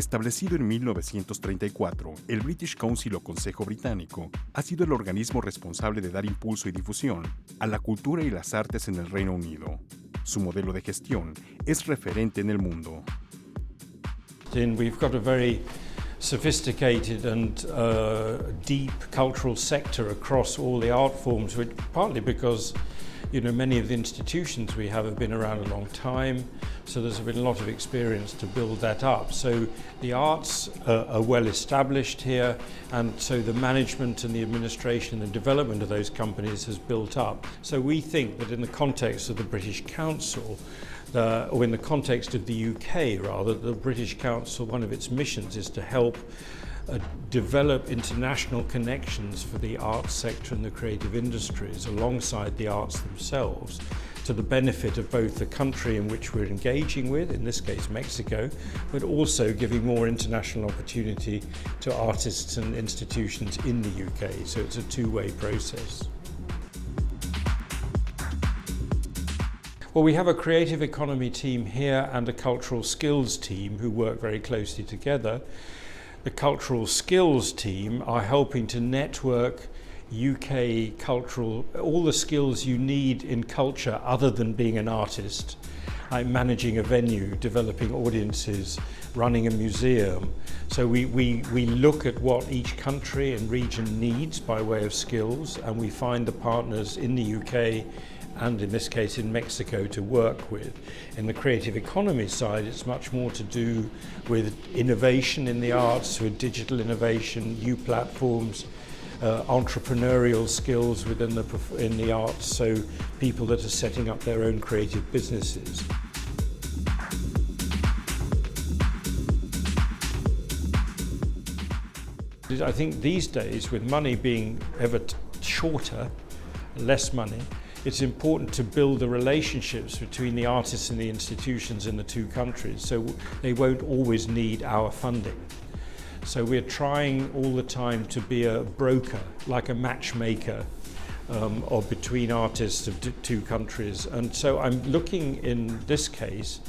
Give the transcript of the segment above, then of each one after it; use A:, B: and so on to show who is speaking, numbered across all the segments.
A: Establecido en 1934, el British Council o Consejo Británico ha sido el organismo responsable de dar impulso y difusión a la cultura y las artes en el Reino Unido. Su modelo de gestión es referente en el mundo.
B: We've got a very sophisticated and deep cultural sector across all the art forms, which partly because many of the institutions we have been around a long time, so there's been a lot of experience to build that up. So the arts are well established here, and so the management and the administration and the development of those companies has built up. So we think that in the context of the British Council, or in the context of the UK rather, the British Council, one of its missions is to help develop international connections for the arts sector and the creative industries alongside the arts themselves, to the benefit of both the country in which we're engaging with, in this case Mexico, but also giving more international opportunity to artists and institutions in the UK. So it's a two-way process. Well, we have a creative economy team here and a cultural skills team who work very closely together. The cultural skills team are helping to network UK cultural, all the skills you need in culture other than being an artist, like managing a venue, developing audiences, running a museum. So we look at what each country and region needs by way of skills, and we find the partners in the UK and in this case in Mexico to work with. In the creative economy side, it's much more to do with innovation in the arts, with digital innovation, new platforms, entrepreneurial skills in the arts, so people that are setting up their own creative businesses. I think these days, with money being ever shorter, less money, it's important to build the relationships between the artists and the institutions in the two countries, so they won't always need our funding. So we're trying all the time to be a broker, like a matchmaker, or between artists of two countries. And so I'm looking in this case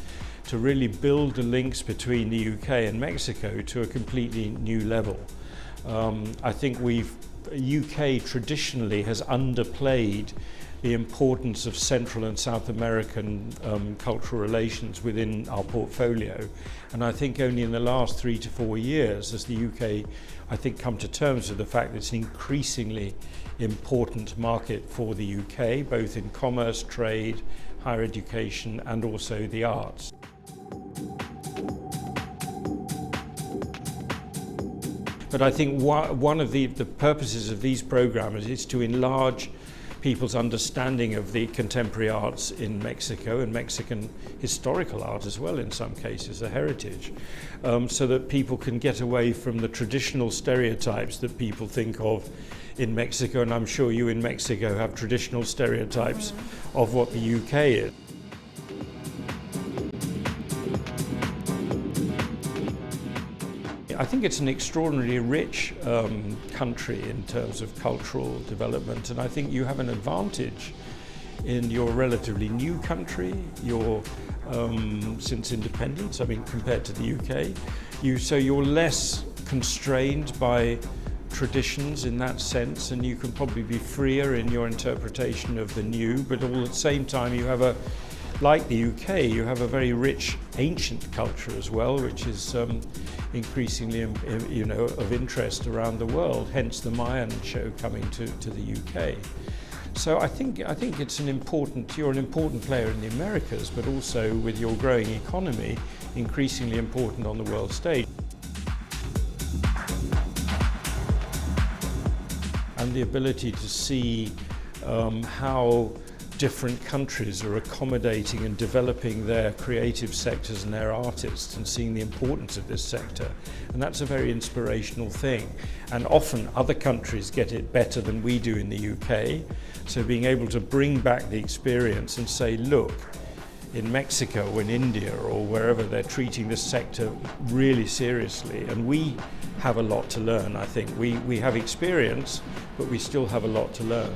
B: to really build the links between the UK and Mexico to a completely new level. I think UK traditionally has underplayed the importance of Central and South American cultural relations within our portfolio. And I think only in the last 3 to 4 years has the UK, I think, come to terms with the fact that it's an increasingly important market for the UK, both in commerce, trade, higher education, and also the arts. But I think one of the purposes of these programs is to enlarge people's understanding of the contemporary arts in Mexico and Mexican historical art as well in some cases, a heritage, so that people can get away from the traditional stereotypes that people think of in Mexico, and I'm sure you in Mexico have traditional stereotypes of what the UK is. I think it's an extraordinarily rich country in terms of cultural development, and I think you have an advantage in your relatively new country, since independence, I mean compared to the UK. So you're less constrained by traditions in that sense, and you can probably be freer in your interpretation of the new, but all at the same time you have like the UK, you have a very rich ancient culture as well, which is increasingly of interest around the world, hence the Mayan show coming to the UK. So I think it's you're an important player in the Americas, but also with your growing economy, increasingly important on the world stage. And the ability to see how different countries are accommodating and developing their creative sectors and their artists, and seeing the importance of this sector. And that's a very inspirational thing. And often other countries get it better than we do in the UK. So being able to bring back the experience and say, look, in Mexico or in India or wherever, they're treating this sector really seriously, and we have a lot to learn. I think we have experience, but we still have a lot to learn.